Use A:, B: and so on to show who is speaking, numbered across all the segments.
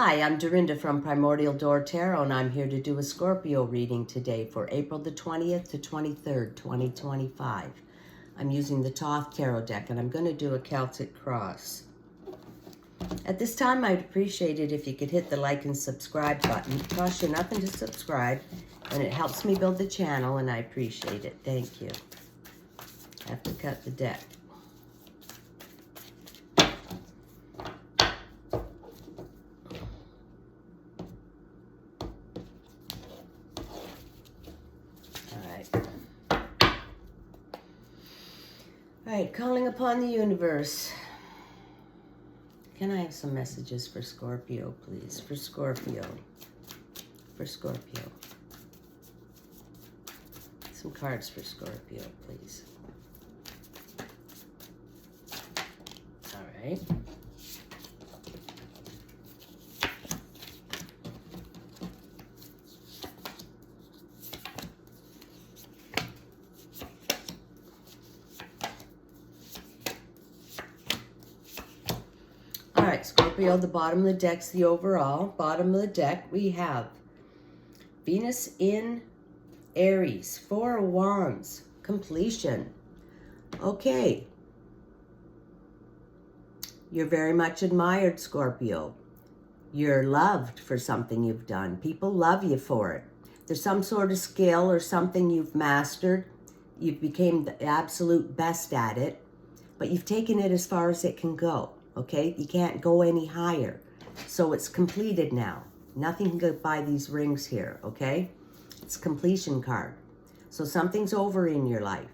A: Hi, I'm Dorinda from PrimordialDor Tarot, and I'm here to do a Scorpio reading today for April the 20th to 23rd, 2025. I'm using the Thoth Tarot deck, and I'm going to do a Celtic cross. At this time, I'd appreciate it if you could hit the like and subscribe button. It costs you nothing to subscribe, and it helps me build the channel, and I appreciate it. Thank you. I have to cut the deck. All right, calling upon the universe. Can I have some messages for Scorpio, please? For Scorpio. For Scorpio. Some cards for Scorpio, please. All right. All right, Scorpio, the bottom of the deck's the overall. Bottom of the deck, we have Venus in Aries, Four of Wands, completion. Okay. You're very much admired, Scorpio. You're loved for something you've done. People love you for it. There's some sort of skill or something you've mastered. You've become the absolute best at it, but you've taken it as far as it can go. Okay, you can't go any higher. So it's completed now. Nothing can get by these rings here, okay? It's a completion card. So something's over in your life.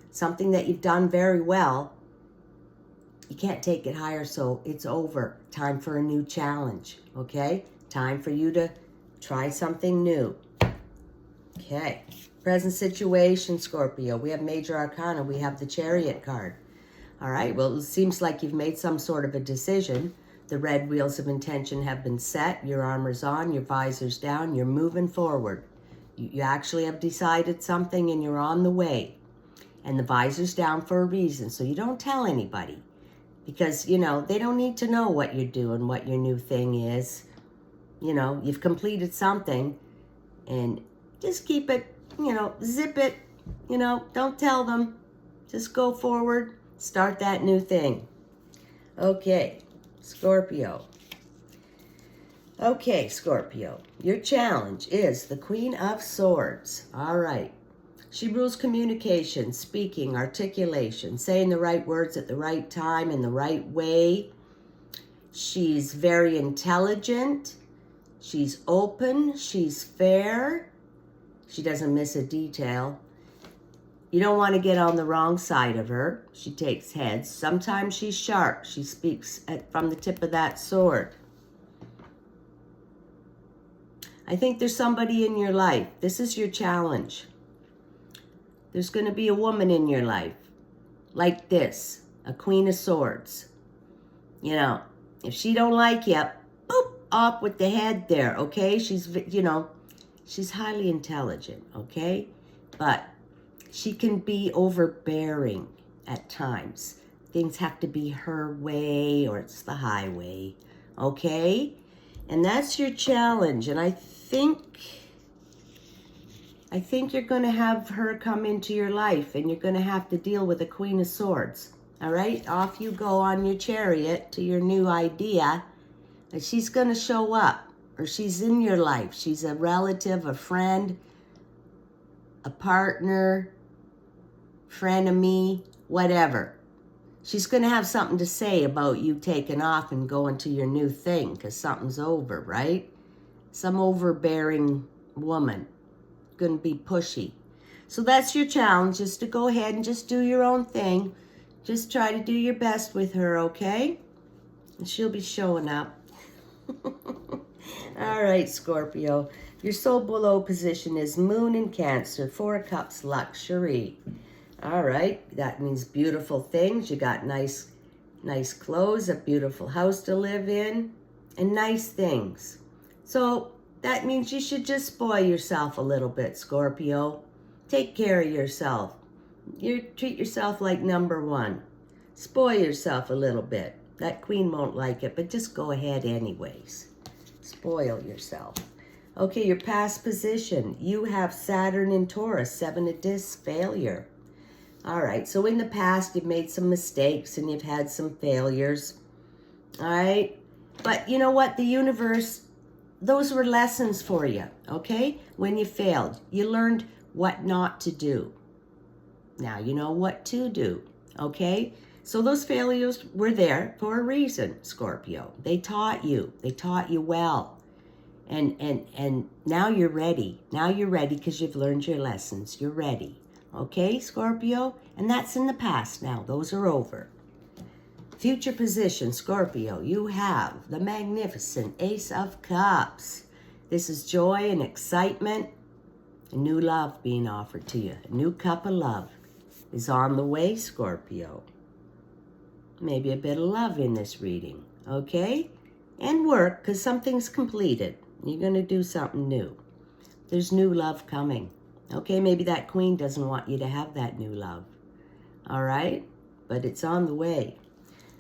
A: Something that you've done very well. You can't take it higher, so it's over. Time for a new challenge, okay? Time for you to try something new. Okay, present situation, Scorpio. We have Major Arcana. We have the Chariot card. All right, well, it seems like you've made some sort of a decision. The red wheels of intention have been set. Your armor's on, your visor's down, you're moving forward. You actually have decided something and you're on the way. And the visor's down for a reason, so you don't tell anybody. Because, you know, they don't need to know what you're doing, what your new thing is. You know, you've completed something and just keep it, you know, zip it. You know, don't tell them. Just go forward. Start that new thing. Okay, Scorpio. Okay, Scorpio. Your challenge is the Queen of Swords. All right. She rules communication, speaking, articulation, saying the right words at the right time in the right way. She's very intelligent. She's open. She's fair. She doesn't miss a detail. You don't want to get on the wrong side of her. She takes heads. Sometimes she's sharp. She speaks from the tip of that sword. I think there's somebody in your life. This is your challenge. There's going to be a woman in your life like this, a Queen of Swords. You know, if she don't like you, boop, off with the head there, okay? She's, you know, she's highly intelligent, okay? But she can be overbearing at times. Things have to be her way or it's the highway, okay? And that's your challenge. And I think you're going to have her come into your life and you're going to have to deal with a Queen of Swords, all right? Off you go on your chariot to your new idea. And she's going to show up or she's in your life. She's a relative, a friend, a partner, frenemy, whatever. She's going to have something to say about you taking off and going to your new thing because something's over, right? Some overbearing woman. Going to be pushy. So that's your challenge, is to go ahead and just do your own thing. Just try to do your best with her, okay? And she'll be showing up. All right, Scorpio. Your soul below position is Moon in Cancer, Four of Cups, luxury. All right, that means beautiful things. You got nice clothes, a beautiful house to live in, and nice things. So that means you should just spoil yourself a little bit, Scorpio. Take care of yourself. You treat yourself like number one. Spoil yourself a little bit. That queen won't like it, but just go ahead anyways. Spoil yourself. Okay, your past position. You have Saturn in Taurus, 7 of discs, failure. All right, so in the past, you've made some mistakes and you've had some failures. All right, but you know what? The universe, those were lessons for you, okay? When you failed, you learned what not to do. Now you know what to do, okay? So those failures were there for a reason, Scorpio. They taught you well. And now you're ready. Now you're ready because you've learned your lessons. You're ready. Okay, Scorpio? And that's in the past now. Those are over. Future position, Scorpio, you have the magnificent Ace of Cups. This is joy and excitement. A new love being offered to you. A new cup of love is on the way, Scorpio. Maybe a bit of love in this reading, okay? And work, because something's completed. You're going to do something new. There's new love coming. Okay, maybe that queen doesn't want you to have that new love. All right? But it's on the way.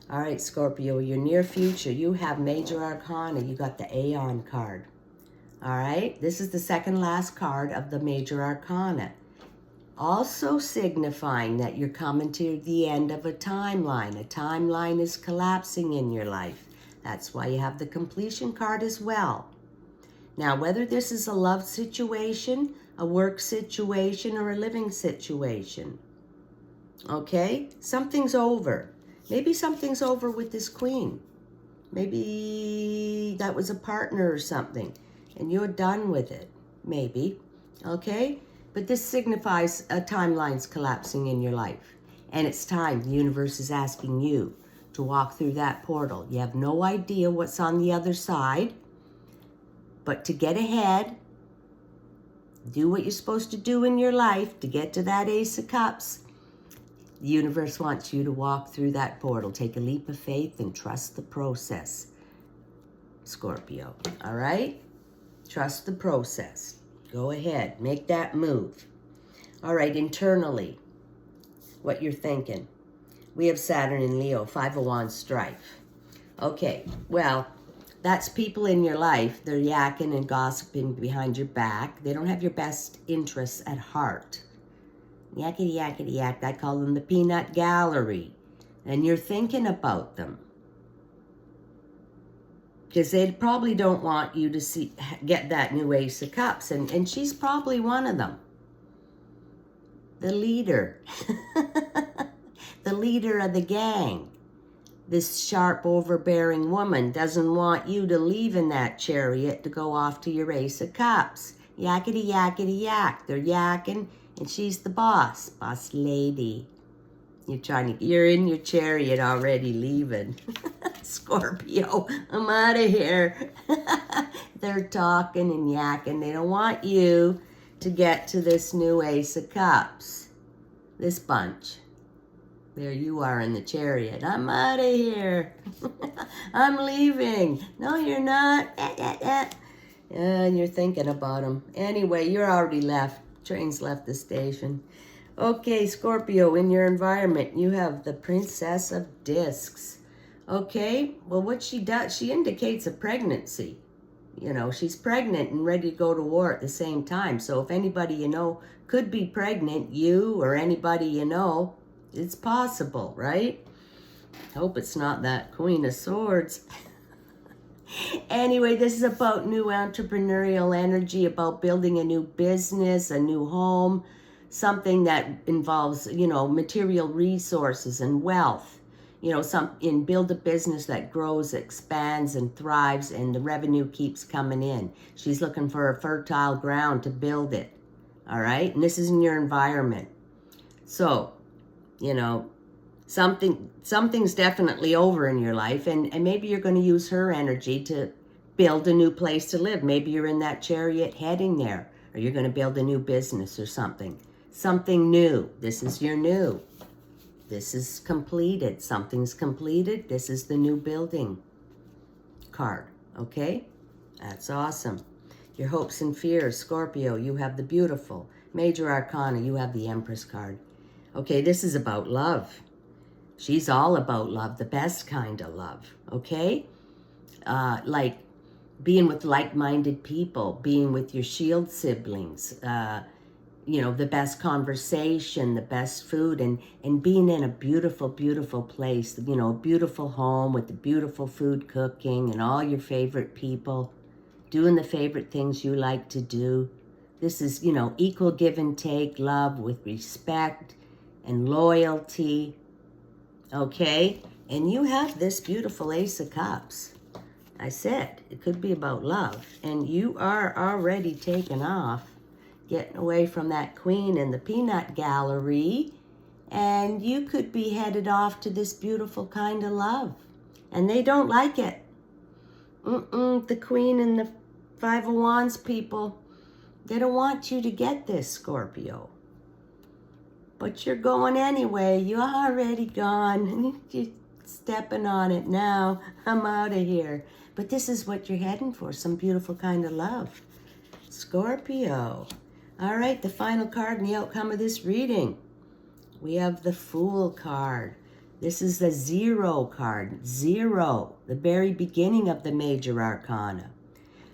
A: All right, Scorpio, your near future, you have Major Arcana. You got the Aeon card. All right? This is the second last card of the Major Arcana. Also signifying that you're coming to the end of a timeline. A timeline is collapsing in your life. That's why you have the completion card as well. Now, whether this is a love situation, a work situation, or a living situation, okay? Something's over. Maybe something's over with this queen. Maybe that was a partner or something, and you're done with it. Maybe, okay? But this signifies a timeline's collapsing in your life. And it's time. The universe is asking you to walk through that portal. You have no idea what's on the other side. But to get ahead, do what you're supposed to do in your life to get to that Ace of Cups. The universe wants you to walk through that portal. Take a leap of faith and trust the process, Scorpio. All right? Trust the process. Go ahead. Make that move. All right, internally, what you're thinking. We have Saturn in Leo, 5 of Wands, strife. Okay, well, that's people in your life. They're yakking and gossiping behind your back. They don't have your best interests at heart. Yakety, yakety, yak. I call them the peanut gallery. And you're thinking about them. Because they probably don't want you to get that new Ace of Cups. And she's probably one of them. The leader. The leader of the gang. This sharp, overbearing woman doesn't want you to leave in that chariot to go off to your Ace of Cups. Yakety, yakety, yak. They're yakking, and she's the boss. Boss lady. You're in your chariot already leaving. Scorpio, I'm out of here. They're talking and yakking. They don't want you to get to this new Ace of Cups. This bunch. There you are in the chariot. I'm out of here. I'm leaving. No, you're not. And you're thinking about them. Anyway, you're already left. Train's left the station. Okay, Scorpio, in your environment, you have the Princess of Discs. Okay, well, what she does, she indicates a pregnancy. You know, she's pregnant and ready to go to war at the same time. So if anybody you know could be pregnant, you or anybody you know, it's possible, right? Hope it's not that Queen of Swords. Anyway, this is about new entrepreneurial energy, about building a new business, a new home, something that involves, you know, material resources and wealth. You know, build a business that grows, expands, and thrives, and the revenue keeps coming in. She's looking for a fertile ground to build it. All right? And this is in your environment. So, you know, something's definitely over in your life, and maybe you're going to use her energy to build a new place to live. Maybe you're in that chariot heading there, or you're going to build a new business or something. Something new. This is your new. This is completed. Something's completed. This is the new building card. Okay? That's awesome. Your hopes and fears, Scorpio, you have the beautiful. Major Arcana, you have the Empress card. Okay, this is about love. She's all about love, the best kind of love. Okay? Like being with like-minded people, being with your shield siblings, you know, the best conversation, the best food, and being in a beautiful, beautiful place, you know, a beautiful home with the beautiful food cooking and all your favorite people, doing the favorite things you like to do. This is, you know, equal give and take, love with respect and loyalty, okay? And you have this beautiful Ace of Cups. I said it could be about love, and you are already taken off, getting away from that queen in the peanut gallery, and you could be headed off to this beautiful kind of love, and they don't like it. The queen and the Five of Wands people, they don't want you to get this, Scorpio. But you're going anyway. You're already gone. You're stepping on it now. I'm out of here. But this is what you're heading for, some beautiful kind of love. Scorpio. All right, the final card and the outcome of this reading. We have the Fool card. This is the Zero card. Zero, the very beginning of the major arcana.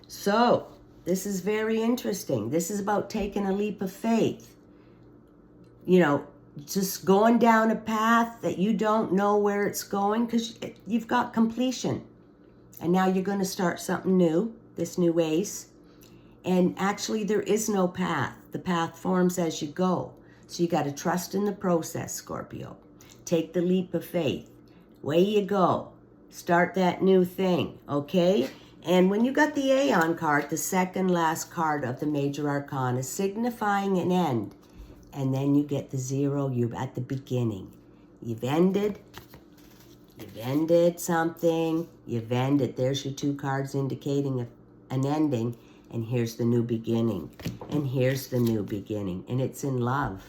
A: So, this is very interesting. This is about taking a leap of faith. You know, just going down a path that you don't know where it's going because you've got completion. And now you're going to start something new, this new ace. And actually, there is no path. The path forms as you go. So you got to trust in the process, Scorpio. Take the leap of faith. Way you go. Start that new thing, okay? And when you got the Aeon card, the second last card of the major arcana, signifying an end, and then you get the zero, you're at the beginning. You've ended something, you've ended. There's your two cards indicating an ending, and here's the new beginning, and here's the new beginning, and it's in love.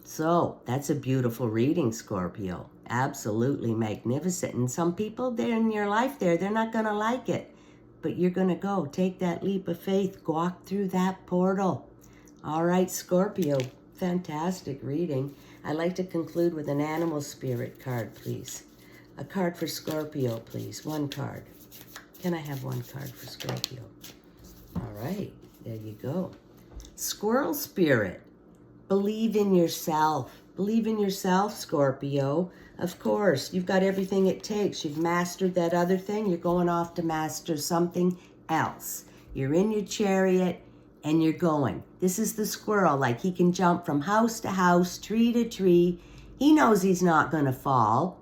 A: So that's a beautiful reading, Scorpio. Absolutely magnificent. And some people there in your life they're not going to like it. But you're going to go. Take that leap of faith. Walk through that portal. All right, Scorpio. Fantastic reading. I'd like to conclude with an animal spirit card, please. A card for Scorpio, please. One card. Can I have one card for Scorpio? All right. There you go. Squirrel spirit. Believe in yourself. Believe in yourself, Scorpio. Of course, you've got everything it takes. You've mastered that other thing. You're going off to master something else. You're in your chariot and you're going. This is the squirrel. Like he can jump from house to house, tree to tree. He knows he's not going to fall.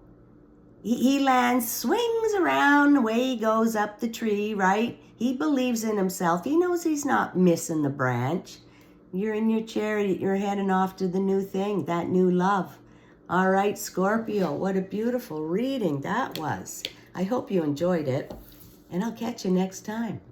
A: He lands, swings around, away he goes up the tree, right? He believes in himself. He knows he's not missing the branch. You're in your chariot. You're heading off to the new thing, that new love. All right, Scorpio, what a beautiful reading that was. I hope you enjoyed it, and I'll catch you next time.